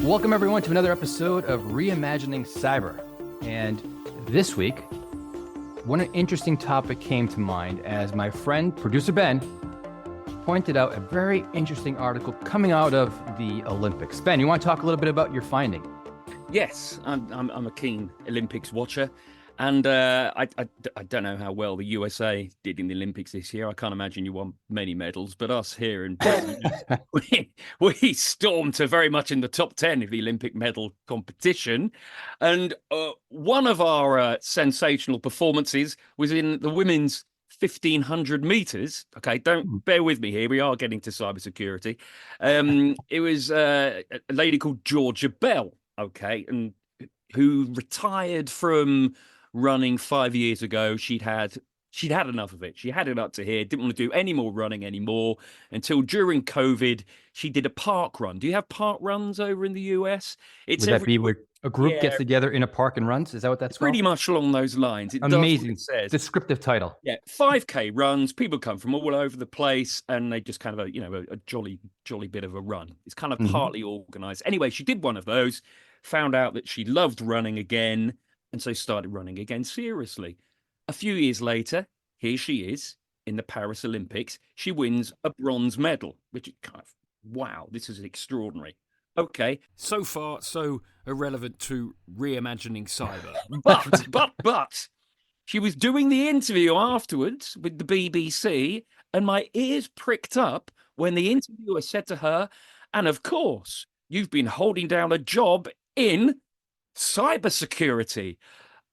Welcome, everyone, to another episode of Reimagining Cyber. And this week, one interesting topic came to mind as my friend, producer Ben, pointed out a very interesting article coming out of the Olympics. Ben, you want to talk a little bit about your finding? Yes, I'm a keen Olympics watcher. And I don't know how well the USA did in the Olympics this year. I can't imagine you won many medals, but us here in Britain, we stormed to very much in the top 10 of the Olympic medal competition. And one of our sensational performances was in the women's 1,500 meters. Okay, don't bear with me here. We are getting to cybersecurity. It was a lady called Georgia Bell, okay, and who retired from running 5 years ago. She'd had enough of it. She had it up to here, didn't want to do any more running anymore until during COVID, she did a park run. Do you have park runs over in the US? Would that be where a group gets together in a park and runs? Is that what that's called? Pretty much along those lines. It Amazing. Does what it says. Descriptive title. Yeah, 5K runs. People come from all over the place, and they just kind of a jolly bit of a run. It's kind of partly organized. Anyway, she did one of those, found out that she loved running again, and so started running again seriously. A few years later, here she is in the Paris Olympics. She wins a bronze medal, which is kind of, wow, this is extraordinary. Okay. So far, so irrelevant to reimagining cyber. But she was doing the interview afterwards with the BBC, and my ears pricked up when the interviewer said to her, and of course, you've been holding down a job in cybersecurity.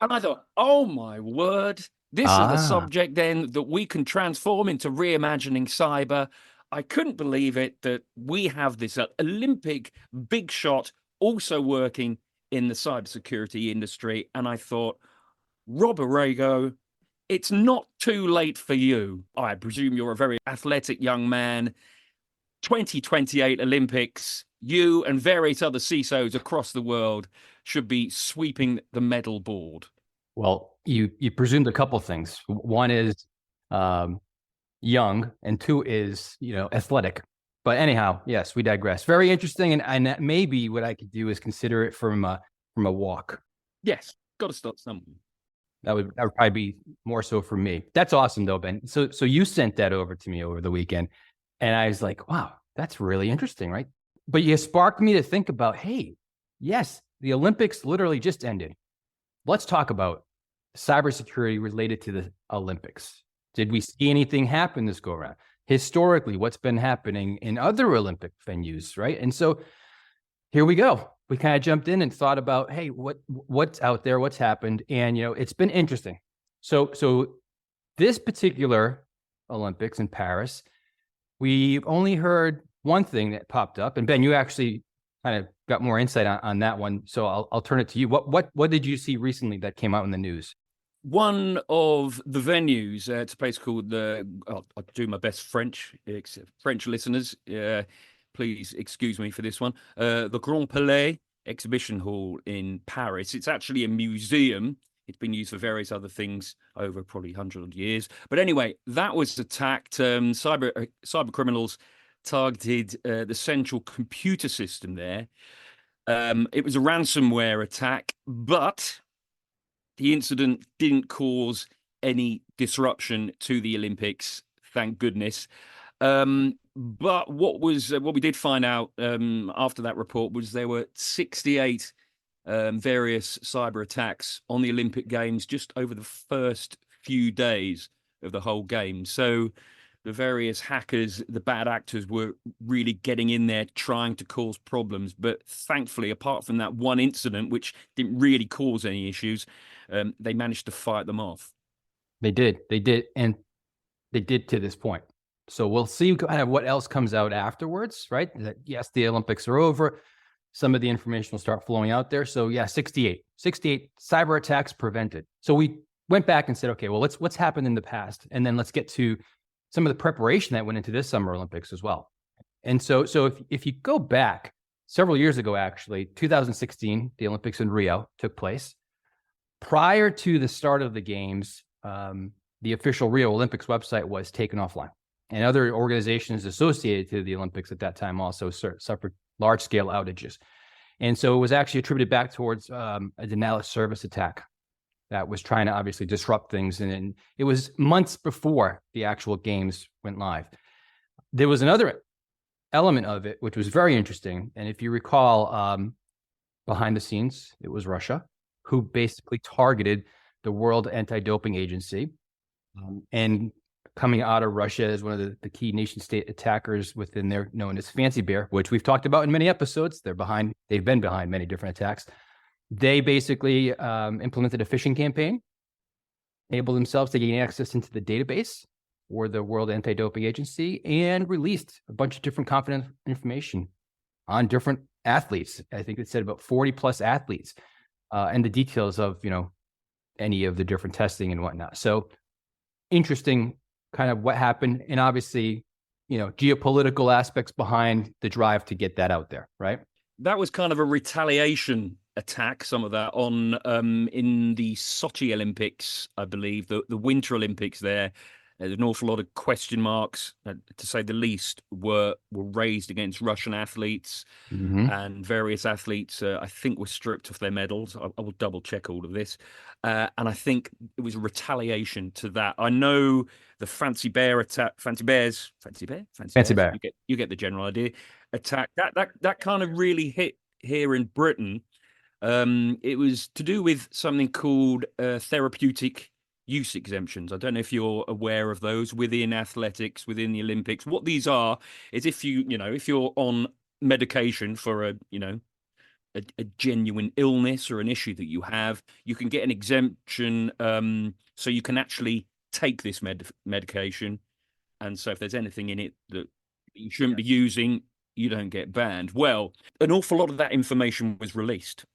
And I thought, oh my word, this is a subject then that we can transform into reimagining cyber. I couldn't believe it that we have this Olympic big shot also working in the cybersecurity industry. And I thought, Rob Arago, it's not too late for you. I presume you're a very athletic young man. 2028 Olympics, you and various other CISOs across the world should be sweeping the medal board. Well, you presumed a couple things. One is young, and two is athletic. But anyhow, yes, we digress. Very interesting, and maybe what I could do is consider it from a walk. Yes, got to start somewhere. That would probably be more so for me. That's awesome, though, Ben. So you sent that over to me over the weekend, and I was like, wow, that's really interesting, right? But you sparked me to think about, hey, yes, the Olympics literally just ended. Let's talk about cybersecurity related to the Olympics. Did we see anything happen this go around? Historically, what's been happening in other Olympic venues, right? And so here we go. We kind of jumped in and thought about, hey, what's out there, what's happened, and it's been interesting. So this particular Olympics in Paris, we only heard one thing that popped up, and Ben, you actually kind of got more insight on that one. So I'll turn it to you. What did you see recently that came out in the news? One of the venues, it's a place called I'll do my best French listeners. Please excuse me for this one. The Grand Palais Exhibition Hall in Paris. It's actually a museum. It's been used for various other things over probably 100 years. But anyway, that was attacked. Cybercriminals targeted the central computer system there. It was a ransomware attack, but the incident didn't cause any disruption to the Olympics, thank goodness. But what we did find out after that report was there were 68 various cyber attacks on the Olympic Games just over the first few days of the whole game. So the various hackers, the bad actors were really getting in there trying to cause problems. But thankfully, apart from that one incident, which didn't really cause any issues, they managed to fight them off. They did. And they did to this point. So we'll see kind of what else comes out afterwards, right? That, yes, the Olympics are over. Some of the information will start flowing out there. So yeah, 68 cyber attacks prevented. So we went back and said, okay, well, what's happened in the past? And then let's get to some of the preparation that went into this Summer Olympics as well. And so if you go back several years ago, actually, 2016, the Olympics in Rio took place. Prior to the start of the games, the official Rio Olympics website was taken offline. And other organizations associated to the Olympics at that time also suffered large-scale outages. And so it was actually attributed back towards a denial of service attack that was trying to obviously disrupt things. And it was months before the actual games went live. There was another element of it, which was very interesting. And if you recall, behind the scenes, it was Russia who basically targeted the World Anti-Doping Agency. And coming out of Russia as one of the key nation state attackers within there, known as Fancy Bear, which we've talked about in many episodes. They've been behind many different attacks. They basically implemented a phishing campaign, enabled themselves to gain access into the database for the World Anti-Doping Agency, and released a bunch of different confidential information on different athletes. I think it said about 40 plus athletes, and the details of, any of the different testing and whatnot. So interesting kind of what happened, and obviously, geopolitical aspects behind the drive to get that out there, right? That was kind of a retaliation attack, some of that on in the Sochi Olympics, I believe, the Winter Olympics there. There's an awful lot of question marks, to say the least, were raised against Russian athletes, and various athletes, I think, were stripped of their medals. I will double check all of this. And I think it was a retaliation to that. I know the Fancy Bear attack, Fancy Bear. You get the general idea. Attack that kind of really hit here in Britain. It was to do with something called therapeutic use exemptions. I don't know if you're aware of those within athletics, within the Olympics. What these are is if you're on medication for a genuine illness or an issue that you have, you can get an exemption, so you can actually take this medication. And so if there's anything in it that you shouldn't be using, you don't get banned. Well, an awful lot of that information was released.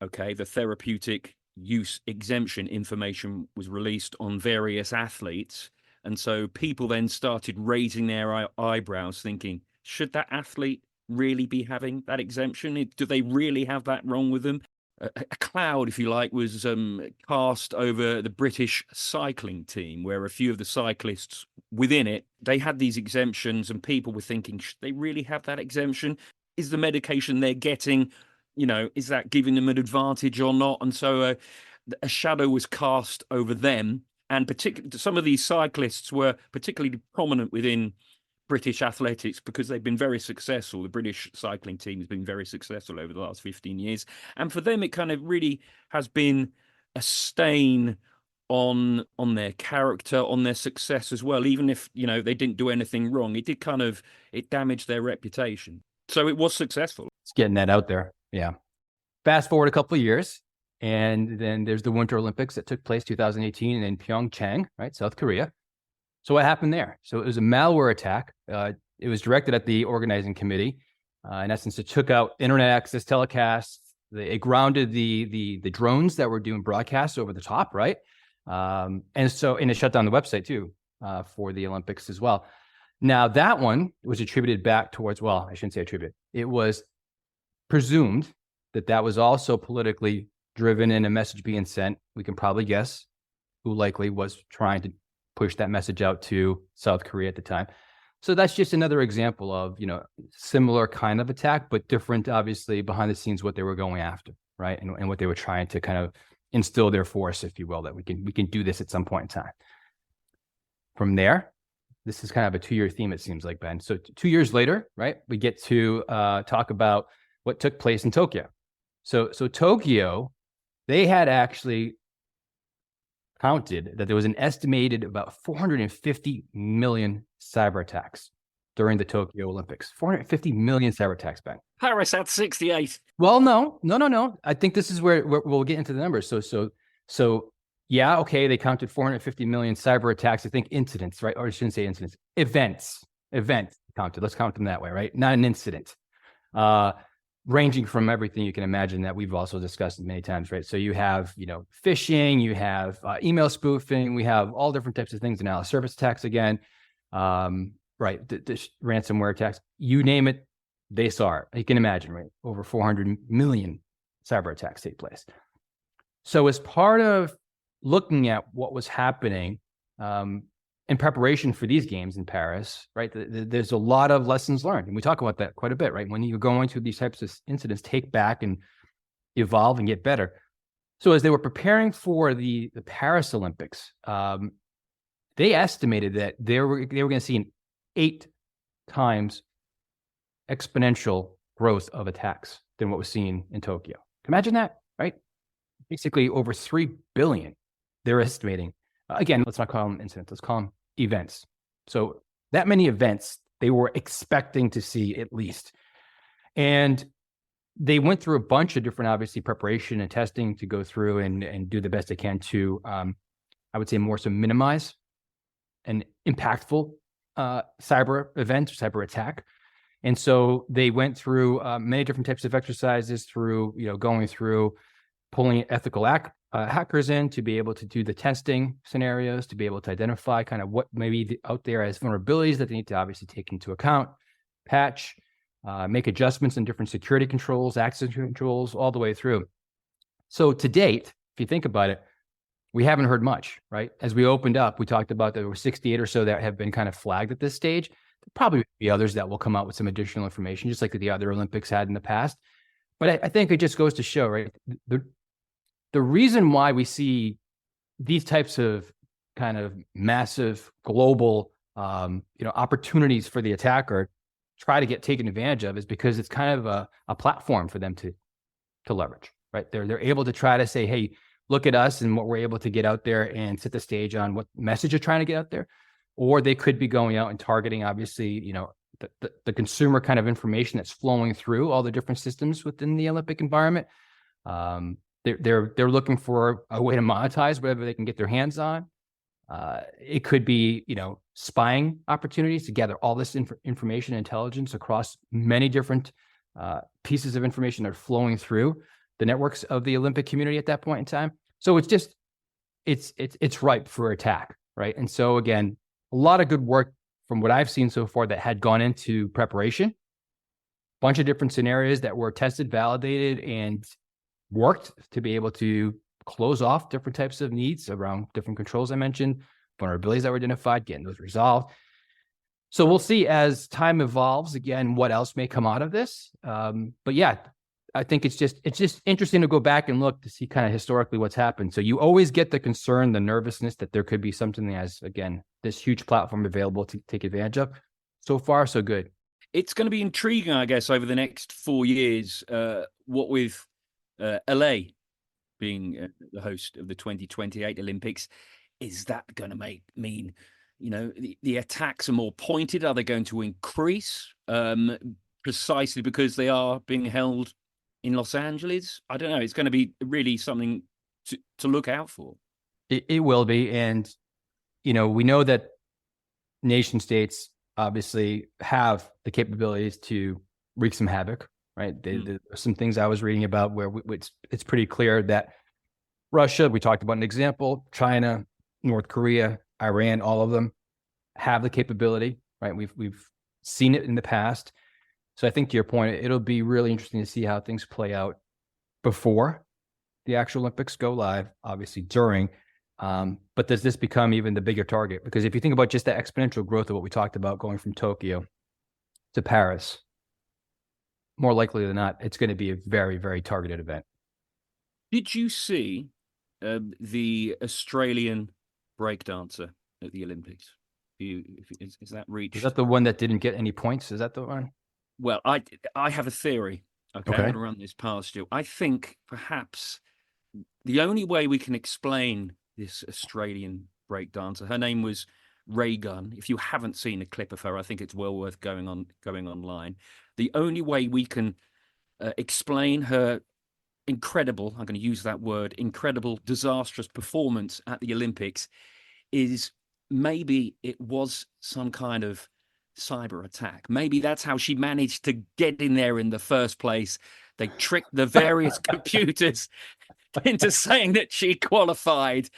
Okay, the therapeutic use exemption information was released on various athletes. And so people then started raising their eyebrows, thinking, should that athlete really be having that exemption? Do they really have that wrong with them? A cloud, if you like, was cast over the British cycling team, where a few of the cyclists within it, they had these exemptions, and people were thinking, should they really have that exemption? Is the medication they're getting, is that giving them an advantage or not? And so a shadow was cast over them. And particularly, some of these cyclists were particularly prominent within British athletics because they've been very successful. The British cycling team has been very successful over the last 15 years. And for them, it kind of really has been a stain on their character, on their success as well. Even if, they didn't do anything wrong, it damaged their reputation. So it was successful. It's getting that out there. Yeah. Fast forward a couple of years, and then there's the Winter Olympics that took place 2018 in Pyeongchang, right? South Korea. So what happened there? So it was a malware attack. It was directed at the organizing committee. In essence, it took out internet access telecasts. It grounded the drones that were doing broadcasts over the top, right? And it shut down the website too, for the Olympics as well. Now that one was attributed back towards, well, I shouldn't say attributed. It was presumed that was also politically driven and a message being sent. We can probably guess who likely was trying to push that message out to South Korea at the time. So that's just another example of, similar kind of attack, but different, obviously, behind the scenes, what they were going after, right? And what they were trying to kind of instill their force, if you will, that we can do this at some point in time. From there, this is kind of a 2-year theme, it seems like, Ben. So 2 years later, right, we get to talk about what took place in Tokyo. So Tokyo, they had actually counted that there was an estimated about 450 million cyber attacks during the Tokyo Olympics. 450 million cyber attacks, Ben. Paris had 68. Well, no. I think this is where we'll get into the numbers. So yeah, okay, they counted 450 million cyber attacks. I think incidents, right? Or I shouldn't say incidents. Events counted. Let's count them that way, right? Not an incident. Ranging from everything you can imagine that we've also discussed many times, right? So you have, phishing, you have email spoofing, we have all different types of things, denial of service attacks again, right? The ransomware attacks, you name it, they saw it. You can imagine, right? Over 400 million cyber attacks take place. So as part of looking at what was happening, in preparation for these games in Paris, right, there's a lot of lessons learned. And we talk about that quite a bit, right? When you're going through these types of incidents, take back and evolve and get better. So as they were preparing for the Paris Olympics, they estimated that they were going to see an 8 times exponential growth of attacks than what was seen in Tokyo. Imagine that, right? Basically over 3 billion, they're estimating. Again, let's not call them incidents, let's call them events. So that many events they were expecting to see at least. And they went through a bunch of different, obviously, preparation and testing to go through and do the best they can to, I would say, more so minimize an impactful cyber event, cyber attack. And so they went through many different types of exercises through, going through pulling ethical hackers in to be able to do the testing scenarios, to be able to identify kind of what may be out there as vulnerabilities that they need to obviously take into account, patch, make adjustments in different security controls, access controls, all the way through. So to date, if you think about it, we haven't heard much, right? As we opened up, we talked about there were 68 or so that have been kind of flagged at this stage. There'll probably be others that will come out with some additional information, just like the other Olympics had in the past. But I think it just goes to show, right? The reason why we see these types of kind of massive global, opportunities for the attacker try to get taken advantage of is because it's kind of a platform for them to leverage, right? They're able to try to say, hey, look at us and what we're able to get out there and set the stage on what message you're trying to get out there. Or they could be going out and targeting, obviously, the consumer kind of information that's flowing through all the different systems within the Olympic environment. They're looking for a way to monetize whatever they can get their hands on. It could be, spying opportunities to gather all this information, intelligence across many different pieces of information that are flowing through the networks of the Olympic community at that point in time. So it's just, it's ripe for attack, right? And so again, a lot of good work from what I've seen so far that had gone into preparation, bunch of different scenarios that were tested, validated, and worked to be able to close off different types of needs around different controls I mentioned, vulnerabilities that were identified, getting those resolved. So we'll see as time evolves, again, what else may come out of this. But yeah, I think it's just interesting to go back and look to see kind of historically what's happened. So you always get the concern, the nervousness that there could be something that has, again, this huge platform available to take advantage of. So far, so good. It's going to be intriguing, I guess, over the next 4 years, what with LA being the host of the 2028 Olympics, is that going to mean, the attacks are more pointed? Are they going to increase precisely because they are being held in Los Angeles? I don't know. It's going to be really something to look out for. It will be. And, we know that nation states obviously have the capabilities to wreak some havoc, right? There's some things I was reading about where it's pretty clear that Russia, we talked about an example, China, North Korea, Iran, all of them have the capability, right? We've seen it in the past. So I think to your point, it'll be really interesting to see how things play out before the actual Olympics go live, obviously during. But does this become even the bigger target? Because if you think about just the exponential growth of what we talked about going from Tokyo to Paris, more likely than not, it's going to be a very, very targeted event. Did you see the Australian breakdancer at the Olympics? Is that reached? Is that the one that didn't get any points? Is that the one? Well, I have a theory. Okay, I'm going to run this past you. I think perhaps the only way we can explain this Australian breakdancer, her name was Reagan. If you haven't seen a clip of her, I think it's well worth going online. The only way we can explain her incredible, I'm going to use that word, incredible, disastrous performance at the Olympics is maybe it was some kind of cyber attack. Maybe that's how she managed to get in there in the first place. They tricked the various computers into saying that she qualified.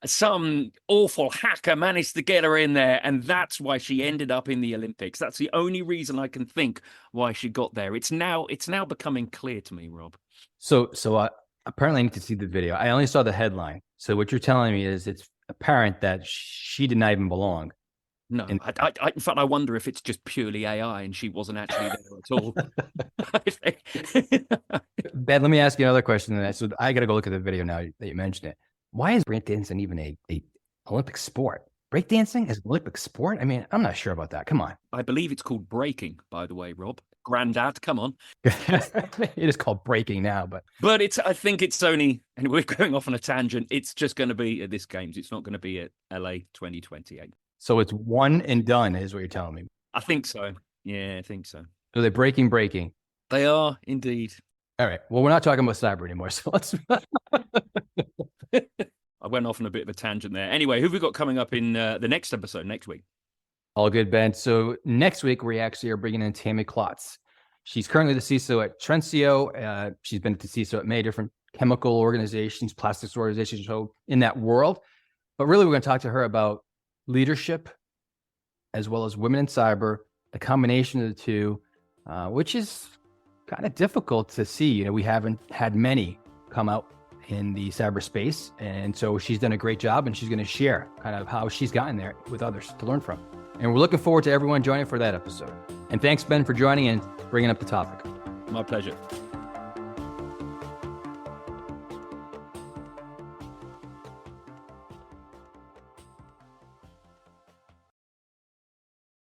Some awful hacker managed to get her in there, and that's why she ended up in the Olympics. That's the only reason I can think why she got there. It's now becoming clear to me, Rob. So apparently I need to see the video. I only saw the headline. So what you're telling me is it's apparent that she did not even belong No, in fact, I wonder if it's just purely AI and she wasn't actually there at all. Ben, let me ask you another question. So I got to go look at the video now that you mentioned it. Why is breakdancing even a Olympic sport? Breakdancing is an Olympic sport? I mean, I'm not sure about that. Come on. I believe it's called breaking, by the way, Rob. Granddad, come on. It is called breaking now, but I think it's only, and we're going off on a tangent. It's just going to be at this Games. It's not going to be at LA 2028. So it's one and done, is what you're telling me. I think so. Yeah, I think so. So they're breaking. They are indeed. All right. Well, we're not talking about cyber anymore. So let's. I went off on a bit of a tangent there. Anyway, who have we got coming up in the next episode next week? All good, Ben. So next week, we actually are bringing in Tammy Klotz. She's currently the CISO at Trencio. She's been the CISO at many different chemical organizations, plastics organizations, so in that world. But really, we're going to talk to her about leadership as well as women in cyber, the combination of the two, which is kind of difficult to see. You know, we haven't had many come out in the cyberspace. And so she's done a great job, and she's going to share kind of how she's gotten there with others to learn from. And we're looking forward to everyone joining for that episode. And thanks, Ben, for joining and bringing up the topic. My pleasure.